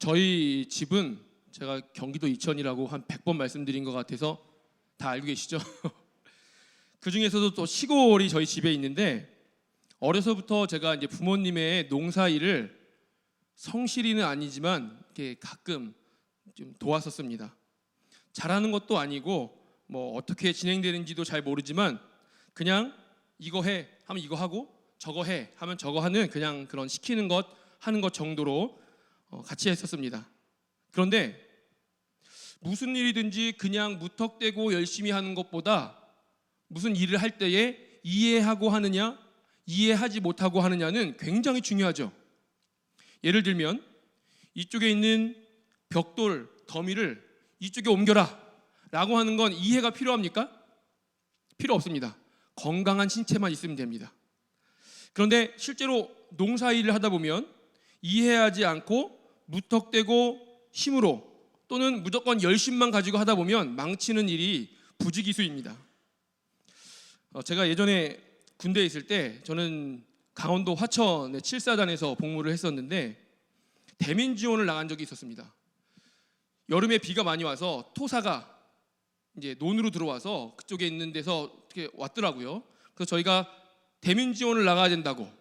저희 집은 제가 경기도 이천이라고 한 100번 말씀드린 것 같아서 다 알고 계시죠? 그 중에서도 또 시골이 저희 집에 있는데, 어려서부터 제가 이제 부모님의 농사 일을 성실히는 아니지만 이렇게 가끔 좀 도왔었습니다. 잘하는 것도 아니고 뭐 어떻게 진행되는지도 잘 모르지만 그냥 이거 해 하면 이거 하고 저거 해 하면 저거 하는 그냥 그런 시키는 것 하는 것 정도로 같이 했었습니다. 그런데 무슨 일이든지 그냥 무턱대고 열심히 하는 것보다 무슨 일을 할 때에 이해하고 하느냐 이해하지 못하고 하느냐는 굉장히 중요하죠. 예를 들면 이쪽에 있는 벽돌 더미를 이쪽에 옮겨라 라고 하는 건 이해가 필요합니까? 필요 없습니다. 건강한 신체만 있으면 됩니다. 그런데 실제로 농사일을 하다 보면 이해하지 않고 무턱대고 힘으로 또는 무조건 열심만 가지고 하다 보면 망치는 일이 부지기수입니다. 제가 예전에 군대에 있을 때 저는 강원도 화천의 7사단에서 복무를 했었는데 대민 지원을 나간 적이 있었습니다. 여름에 비가 많이 와서 토사가 이제 논으로 들어와서 그쪽에 있는 데서 이렇게 왔더라고요. 그래서 저희가 대민 지원을 나가야 된다고,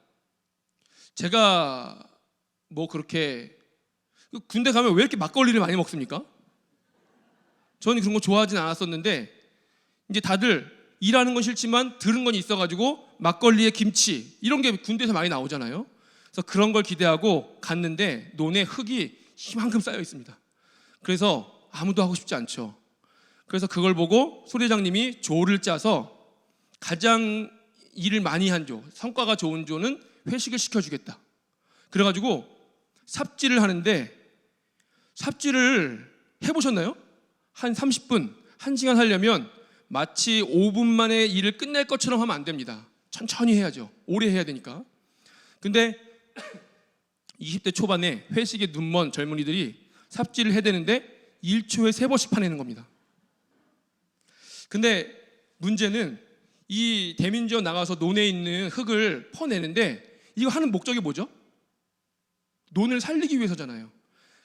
제가 뭐 그렇게 군대 가면 왜 이렇게 막걸리를 많이 먹습니까? 저는 그런 거 좋아하진 않았었는데 이제 다들 일하는 건 싫지만 들은 건 있어가지고 막걸리에 김치 이런 게 군대에서 많이 나오잖아요. 그래서 그런 걸 기대하고 갔는데 논에 흙이 이만큼 쌓여 있습니다. 그래서 아무도 하고 싶지 않죠. 그래서 그걸 보고 소대장님이 조를 짜서 가장 일을 많이 한 조, 성과가 좋은 조는 회식을 시켜주겠다. 그래가지고 삽질을 하는데, 삽질을 해보셨나요? 한 30분, 1시간 하려면 마치 5분 만에 일을 끝낼 것처럼 하면 안 됩니다. 천천히 해야죠. 오래 해야 되니까. 근데 20대 초반에 회식에 눈먼 젊은이들이 삽질을 해대는데 1초에 3번씩 파내는 겁니다. 근데 문제는 이 대민지원 나가서 논에 있는 흙을 퍼내는데 이거 하는 목적이 뭐죠? 논을 살리기 위해서잖아요.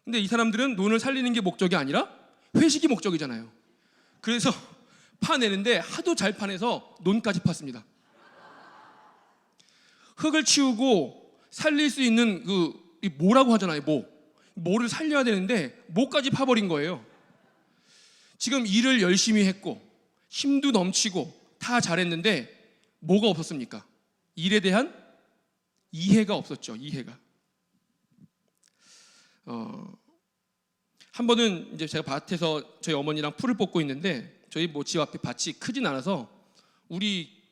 근데 이 사람들은 논을 살리는 게 목적이 아니라 회식이 목적이잖아요. 그래서 파내는데 하도 잘 파내서 논까지 팠습니다. 흙을 치우고 살릴 수 있는 모라고 하잖아요. 모를 살려야 되는데 모까지 파버린 거예요. 지금 일을 열심히 했고 힘도 넘치고 다 잘했는데 뭐가 없었습니까? 일에 대한 이해가 없었죠. 이해가. 한 번은 이제 제가 밭에서 저희 어머니랑 풀을 뽑고 있는데 저희 집 앞에 밭이 크진 않아서 우리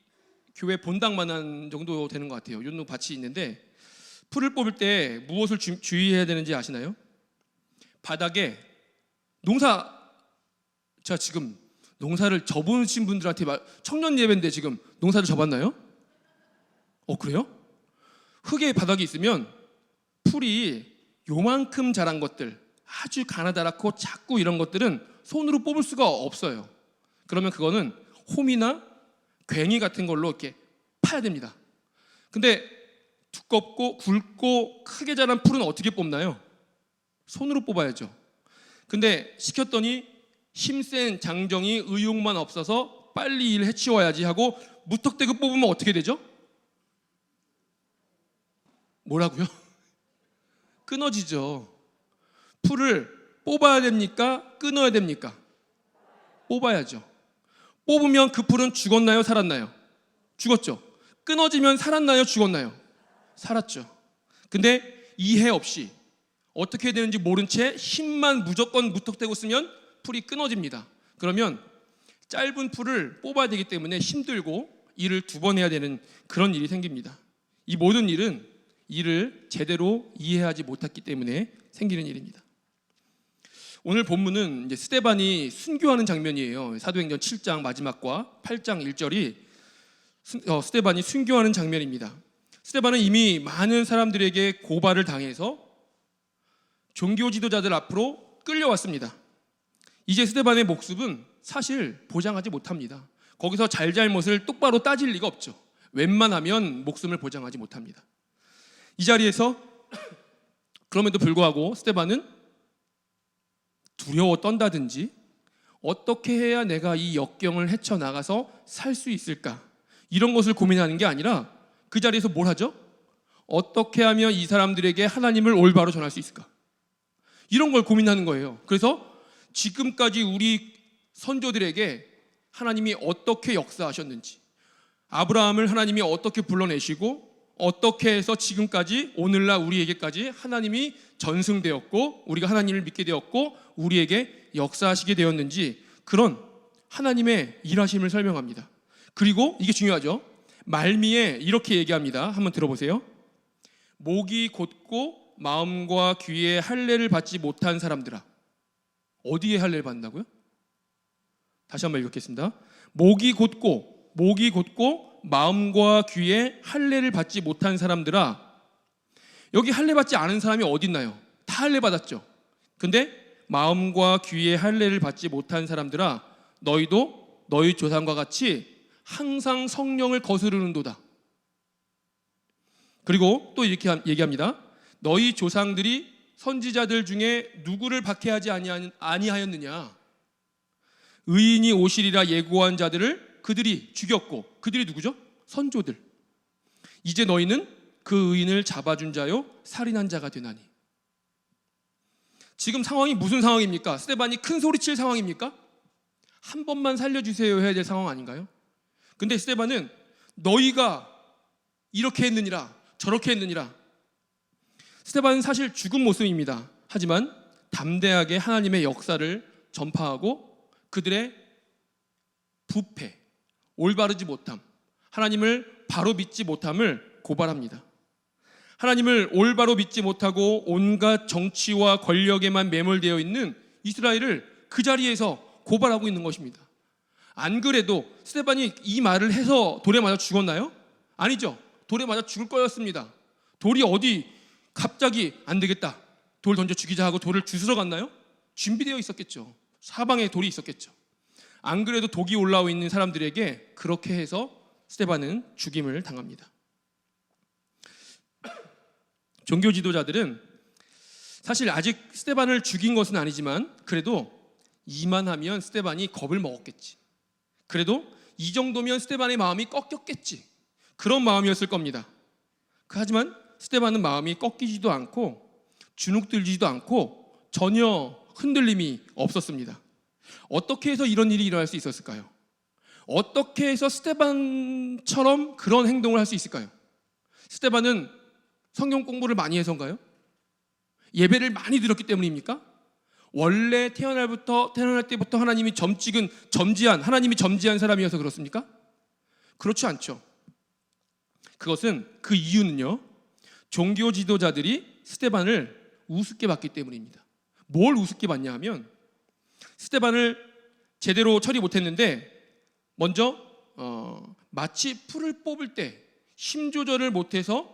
교회 본당만한 정도 되는 것 같아요. 이 정도 밭이 있는데 풀을 뽑을 때 무엇을 주의해야 되는지 아시나요? 바닥에 제가 지금 농사를 접으신 분들한테 청년 예배인데 지금 농사를 접었나요? 그래요? 흙에 바닥이 있으면 풀이 요만큼 자란 것들, 아주 가나다랗고 작고 이런 것들은 손으로 뽑을 수가 없어요. 그러면 그거는 홈이나 괭이 같은 걸로 이렇게 파야 됩니다. 근데 두껍고 굵고 크게 자란 풀은 어떻게 뽑나요? 손으로 뽑아야죠. 근데 시켰더니 힘센 장정이 의욕만 없어서 빨리 일 해치워야지 하고 무턱대고 뽑으면 어떻게 되죠? 뭐라고요? 끊어지죠. 풀을 뽑아야 됩니까? 끊어야 됩니까? 뽑아야죠. 뽑으면 그 풀은 죽었나요? 살았나요? 죽었죠. 끊어지면 살았나요? 죽었나요? 살았죠. 근데 이해 없이 어떻게 되는지 모른 채 힘만 무조건 무턱대고 쓰면 풀이 끊어집니다. 그러면 짧은 풀을 뽑아야 되기 때문에 힘들고 일을 2번 해야 되는 그런 일이 생깁니다. 이 모든 일은 일을 제대로 이해하지 못했기 때문에 생기는 일입니다. 오늘 본문은 이제 스데반이 순교하는 장면이에요. 사도행전 7장 마지막과 8장 1절이 스데반이 순교하는 장면입니다. 스데반은 이미 많은 사람들에게 고발을 당해서 종교 지도자들 앞으로 끌려왔습니다. 이제 스데반의 목숨은 사실 보장하지 못합니다. 거기서 잘잘못을 똑바로 따질 리가 없죠. 웬만하면 목숨을 보장하지 못합니다. 이 자리에서 그럼에도 불구하고 스데반은 두려워 떤다든지 어떻게 해야 내가 이 역경을 헤쳐나가서 살 수 있을까, 이런 것을 고민하는 게 아니라 그 자리에서 뭘 하죠? 어떻게 하면 이 사람들에게 하나님을 올바로 전할 수 있을까, 이런 걸 고민하는 거예요. 그래서 지금까지 우리 선조들에게 하나님이 어떻게 역사하셨는지, 아브라함을 하나님이 어떻게 불러내시고 어떻게 해서 지금까지 오늘날 우리에게까지 하나님이 전승되었고 우리가 하나님을 믿게 되었고 우리에게 역사하시게 되었는지, 그런 하나님의 일하심을 설명합니다. 그리고 이게 중요하죠. 말미에 이렇게 얘기합니다. 한번 들어보세요. 목이 곧고 마음과 귀에 할례를 받지 못한 사람들아. 어디에 할례를 받는다고요? 다시 한번 읽겠습니다. 목이 곧고 마음과 귀에 할례를 받지 못한 사람들아. 여기 할례 받지 않은 사람이 어디 있나요? 다 할례 받았죠. 근데 마음과 귀에 할례를 받지 못한 사람들아, 너희도 너희 조상과 같이 항상 성령을 거스르는도다. 그리고 또 이렇게 얘기합니다. 너희 조상들이 선지자들 중에 누구를 박해하지 아니하였느냐? 의인이 오시리라 예고한 자들을 그들이 죽였고, 그들이 누구죠? 선조들. 이제 너희는 그 의인을 잡아준 자요 살인한 자가 되나니. 지금 상황이 무슨 상황입니까? 스데반이 큰 소리칠 상황입니까? 한 번만 살려주세요 해야 될 상황 아닌가요? 근데 스데반은 너희가 이렇게 했느니라 저렇게 했느니라. 스데반은 사실 죽은 모습입니다. 하지만 담대하게 하나님의 역사를 전파하고 그들의 부패, 올바르지 못함, 하나님을 바로 믿지 못함을 고발합니다. 하나님을 올바로 믿지 못하고 온갖 정치와 권력에만 매몰되어 있는 이스라엘을 그 자리에서 고발하고 있는 것입니다. 안 그래도 스데반이 이 말을 해서 돌에 맞아 죽었나요? 아니죠. 돌에 맞아 죽을 거였습니다. 돌이 어디 갑자기 안 되겠다, 돌 던져 죽이자 하고 돌을 주스러 갔나요? 준비되어 있었겠죠. 사방에 돌이 있었겠죠. 안 그래도 독이 올라와 있는 사람들에게 그렇게 해서 스데반은 죽임을 당합니다. 종교 지도자들은 사실 아직 스데반을 죽인 것은 아니지만 그래도 이만하면 스데반이 겁을 먹었겠지, 그래도 이 정도면 스데반의 마음이 꺾였겠지, 그런 마음이었을 겁니다. 하지만 스데반은 마음이 꺾이지도 않고 주눅들지도 않고 전혀 흔들림이 없었습니다. 어떻게 해서 이런 일이 일어날 수 있었을까요? 어떻게 해서 스데반처럼 그런 행동을 할 수 있을까요? 스데반은 성경 공부를 많이 해서인가요? 예배를 많이 드렸기 때문입니까? 원래 태어날 때부터 하나님이 하나님이 점지한 사람이어서 그렇습니까? 그렇지 않죠. 그것은 그 이유는요, 종교 지도자들이 스데반을 우습게 봤기 때문입니다. 뭘 우습게 봤냐 하면 스데반을 제대로 처리 못했는데 먼저 마치 풀을 뽑을 때 힘 조절을 못해서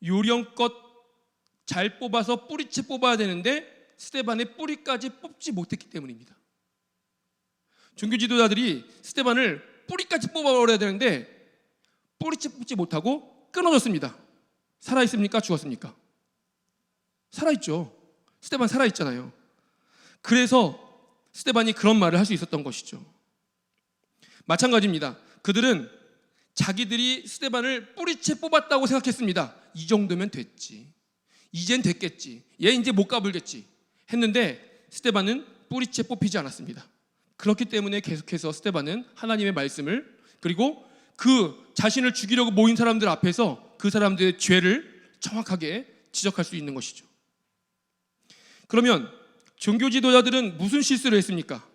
요령껏 잘 뽑아서 뿌리채 뽑아야 되는데 스데반의 뿌리까지 뽑지 못했기 때문입니다. 종교 지도자들이 스데반을 뿌리까지 뽑아버려야 되는데 뿌리채 뽑지 못하고 끊어졌습니다. 살아있습니까? 죽었습니까? 살아있죠. 스데반 살아있잖아요. 그래서 스데반이 그런 말을 할 수 있었던 것이죠. 마찬가지입니다. 그들은 자기들이 스데반을 뿌리채 뽑았다고 생각했습니다. 이 정도면 됐지, 이젠 됐겠지, 얘 이제 못 가불겠지 했는데 스데반은 뿌리채 뽑히지 않았습니다. 그렇기 때문에 계속해서 스데반은 하나님의 말씀을, 그리고 그 자신을 죽이려고 모인 사람들 앞에서 그 사람들의 죄를 정확하게 지적할 수 있는 것이죠. 그러면 종교 지도자들은 무슨 실수를 했습니까?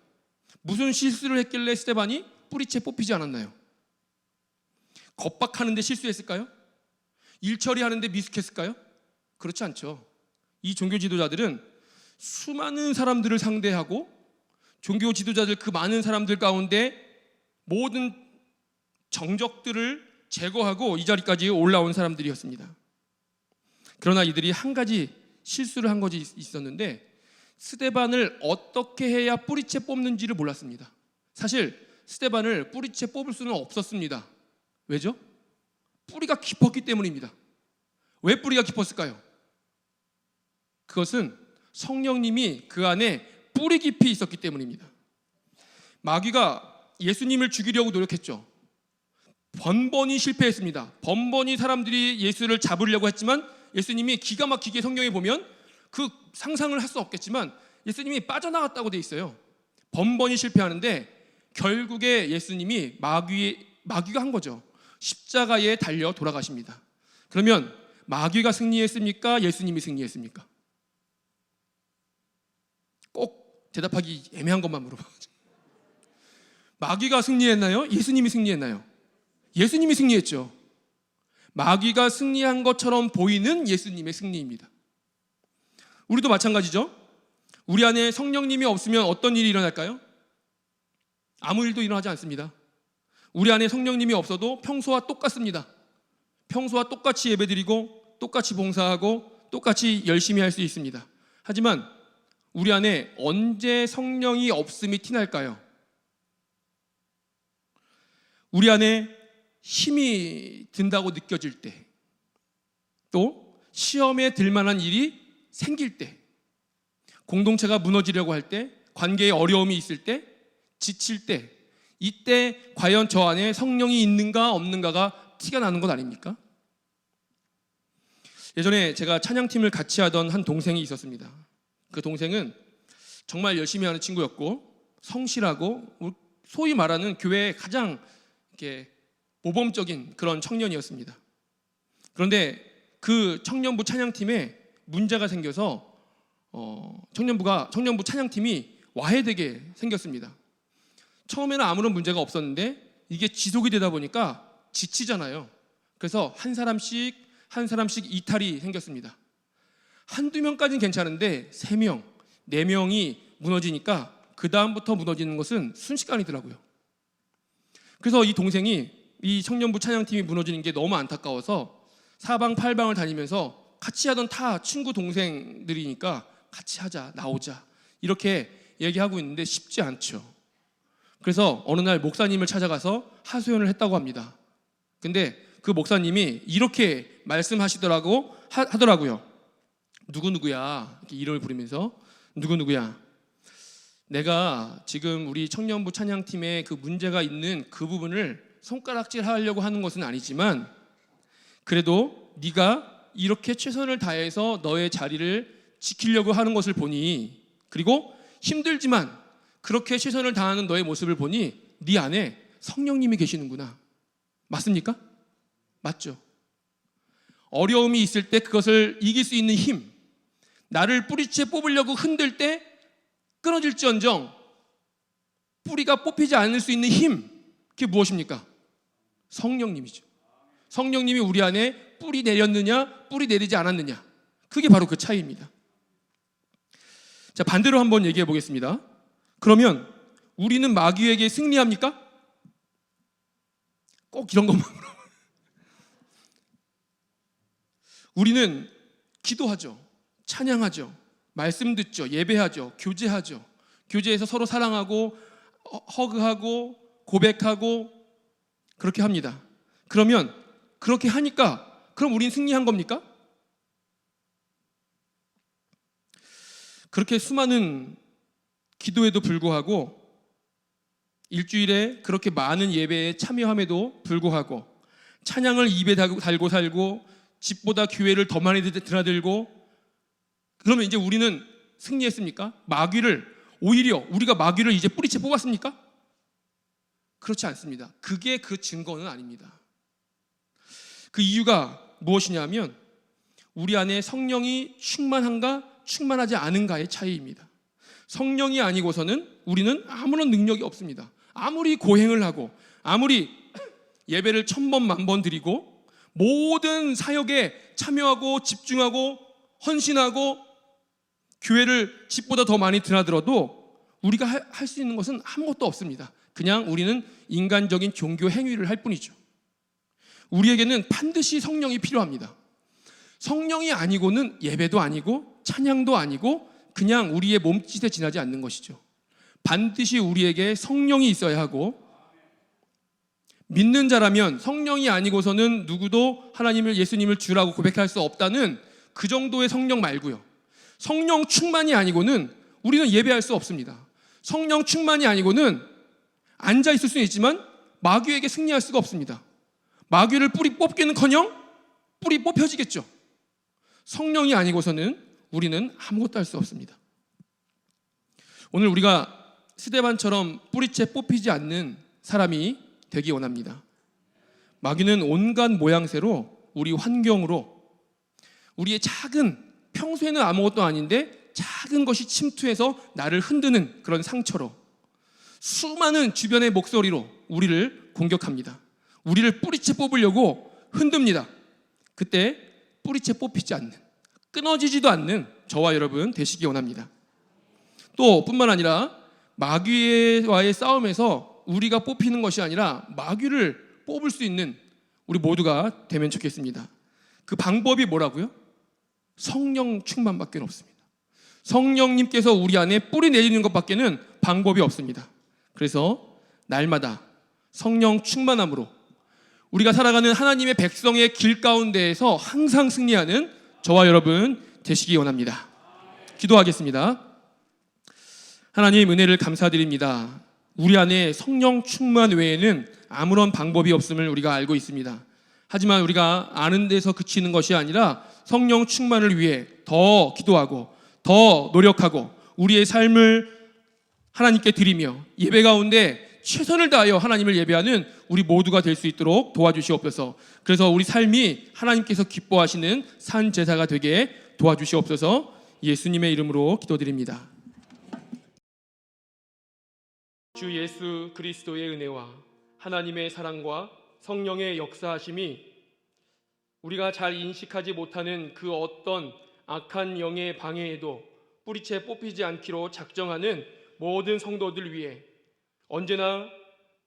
무슨 실수를 했길래 스데반이 뿌리채 뽑히지 않았나요? 겁박하는데 실수했을까요? 일 처리하는데 미숙했을까요? 그렇지 않죠. 이 종교 지도자들은 수많은 사람들을 상대하고 종교 지도자들 그 많은 사람들 가운데 모든 정적들을 제거하고 이 자리까지 올라온 사람들이었습니다. 그러나 이들이 한 가지 실수를 한 것이 있었는데 스데반을 어떻게 해야 뿌리채 뽑는지를 몰랐습니다. 사실 스데반을 뿌리채 뽑을 수는 없었습니다. 왜죠? 뿌리가 깊었기 때문입니다. 왜 뿌리가 깊었을까요? 그것은 성령님이 그 안에 뿌리 깊이 있었기 때문입니다. 마귀가 예수님을 죽이려고 노력했죠. 번번이 실패했습니다. 번번이 사람들이 예수를 잡으려고 했지만 예수님이 기가 막히게 성경에 보면 그 상상을 할 수 없겠지만 예수님이 빠져나갔다고 돼 있어요. 번번이 실패하는데 결국에 예수님이 마귀가 한 거죠. 십자가에 달려 돌아가십니다. 그러면 마귀가 승리했습니까? 예수님이 승리했습니까? 꼭 대답하기 애매한 것만 물어봐가지고. 마귀가 승리했나요? 예수님이 승리했나요? 예수님이 승리했죠. 마귀가 승리한 것처럼 보이는 예수님의 승리입니다. 우리도 마찬가지죠. 우리 안에 성령님이 없으면 어떤 일이 일어날까요? 아무 일도 일어나지 않습니다. 우리 안에 성령님이 없어도 평소와 똑같습니다. 평소와 똑같이 예배드리고 똑같이 봉사하고 똑같이 열심히 할 수 있습니다. 하지만 우리 안에 언제 성령이 없음이 티날까요? 우리 안에 힘이 든다고 느껴질 때, 또 시험에 들 만한 일이 생길 때, 공동체가 무너지려고 할 때, 관계에 어려움이 있을 때, 지칠 때, 이때 과연 저 안에 성령이 있는가 없는가가 티가 나는 것 아닙니까? 예전에 제가 찬양팀을 같이 하던 한 동생이 있었습니다. 그 동생은 정말 열심히 하는 친구였고 성실하고 소위 말하는 교회의 가장 이렇게 모범적인 그런 청년이었습니다. 그런데 그 청년부 찬양팀에 문제가 생겨서 청년부 찬양팀이 와해되게 생겼습니다. 처음에는 아무런 문제가 없었는데 이게 지속이 되다 보니까 지치잖아요. 그래서 한 사람씩 이탈이 생겼습니다. 한두 명까지는 괜찮은데 3명, 4명이 무너지니까 그 다음부터 무너지는 것은 순식간이더라고요. 그래서 이 동생이 이 청년부 찬양팀이 무너지는 게 너무 안타까워서 사방팔방을 다니면서 같이 하던 타 친구 동생들이니까 같이 하자, 나오자 이렇게 얘기하고 있는데 쉽지 않죠. 그래서 어느 날 목사님을 찾아가서 하소연을 했다고 합니다. 근데 그 목사님이 이렇게 하더라고요. 누구누구야, 이렇게 이름을 부르면서 누구누구야, 내가 지금 우리 청년부 찬양팀에 그 문제가 있는 그 부분을 손가락질하려고 하는 것은 아니지만 그래도 네가 이렇게 최선을 다해서 너의 자리를 지키려고 하는 것을 보니, 그리고 힘들지만 그렇게 최선을 다하는 너의 모습을 보니 네 안에 성령님이 계시는구나. 맞습니까? 맞죠? 어려움이 있을 때 그것을 이길 수 있는 힘, 나를 뿌리채 뽑으려고 흔들 때 끊어질지언정 뿌리가 뽑히지 않을 수 있는 힘, 그게 무엇입니까? 성령님이죠. 성령님이 우리 안에 뿌리 내렸느냐 뿌리 내리지 않았느냐, 그게 바로 그 차이입니다. 자, 반대로 한번 얘기해 보겠습니다. 그러면 우리는 마귀에게 승리합니까? 꼭 이런 것만 물어봐요. 우리는 기도하죠, 찬양하죠, 말씀 듣죠, 예배하죠, 교제하죠. 교제에서 서로 사랑하고 허그하고 고백하고 그렇게 합니다. 그러면 그렇게 하니까 그럼 우린 승리한 겁니까? 그렇게 수많은 기도에도 불구하고, 일주일에 그렇게 많은 예배에 참여함에도 불구하고, 찬양을 입에 달고 살고 집보다 교회를 더 많이 드나들고, 그러면 이제 우리는 승리했습니까? 오히려 우리가 마귀를 이제 뿌리채 뽑았습니까? 그렇지 않습니다. 그게 그 증거는 아닙니다. 그 이유가 무엇이냐면 우리 안에 성령이 충만한가 충만하지 않은가의 차이입니다. 성령이 아니고서는 우리는 아무런 능력이 없습니다. 아무리 고행을 하고 아무리 예배를 1000번 만번 드리고 모든 사역에 참여하고 집중하고 헌신하고 교회를 집보다 더 많이 드나들어도 우리가 할 수 있는 것은 아무것도 없습니다. 그냥 우리는 인간적인 종교 행위를 할 뿐이죠. 우리에게는 반드시 성령이 필요합니다. 성령이 아니고는 예배도 아니고 찬양도 아니고 그냥 우리의 몸짓에 지나지 않는 것이죠. 반드시 우리에게 성령이 있어야 하고, 믿는 자라면 성령이 아니고서는 누구도 예수님을 주라고 고백할 수 없다는 그 정도의 성령 말고요, 성령 충만이 아니고는 우리는 예배할 수 없습니다. 성령 충만이 아니고는 앉아 있을 수는 있지만 마귀에게 승리할 수가 없습니다. 마귀를 뿌리 뽑기는커녕 뿌리 뽑혀지겠죠. 성령이 아니고서는 우리는 아무것도 할 수 없습니다. 오늘 우리가 스데반처럼 뿌리채 뽑히지 않는 사람이 되기 원합니다. 마귀는 온갖 모양새로 우리 환경으로 우리의 작은, 평소에는 아무것도 아닌데 작은 것이 침투해서 나를 흔드는 그런 상처로 수많은 주변의 목소리로 우리를 공격합니다. 우리를 뿌리채 뽑으려고 흔듭니다. 그때 뿌리채 뽑히지 않는, 끊어지지도 않는 저와 여러분 되시기 원합니다. 또 뿐만 아니라 마귀와의 싸움에서 우리가 뽑히는 것이 아니라 마귀를 뽑을 수 있는 우리 모두가 되면 좋겠습니다. 그 방법이 뭐라고요? 성령 충만밖에 없습니다. 성령님께서 우리 안에 뿌리 내리는 것밖에는 방법이 없습니다. 그래서 날마다 성령 충만함으로 우리가 살아가는 하나님의 백성의 길 가운데에서 항상 승리하는 저와 여러분 되시기 원합니다. 기도하겠습니다. 하나님, 은혜를 감사드립니다. 우리 안에 성령 충만 외에는 아무런 방법이 없음을 우리가 알고 있습니다. 하지만 우리가 아는 데서 그치는 것이 아니라 성령 충만을 위해 더 기도하고 더 노력하고 우리의 삶을 하나님께 드리며 예배 가운데 최선을 다하여 하나님을 예배하는 우리 모두가 될 수 있도록 도와주시옵소서. 그래서 우리 삶이 하나님께서 기뻐하시는 산 제사가 되게 도와주시옵소서. 예수님의 이름으로 기도드립니다. 주 예수 그리스도의 은혜와 하나님의 사랑과 성령의 역사하심이 우리가 잘 인식하지 못하는 그 어떤 악한 영의 방해에도 뿌리채 뽑히지 않기로 작정하는 모든 성도들 위해 언제나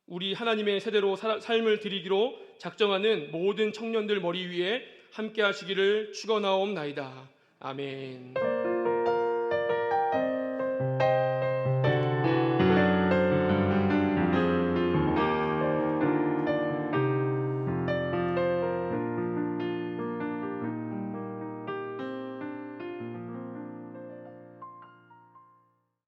우리 하나님의 세대로 삶을 드리기로 작정하는 모든 청년들 머리 위에 함께 하시기를 축원하옵나이다. 아멘.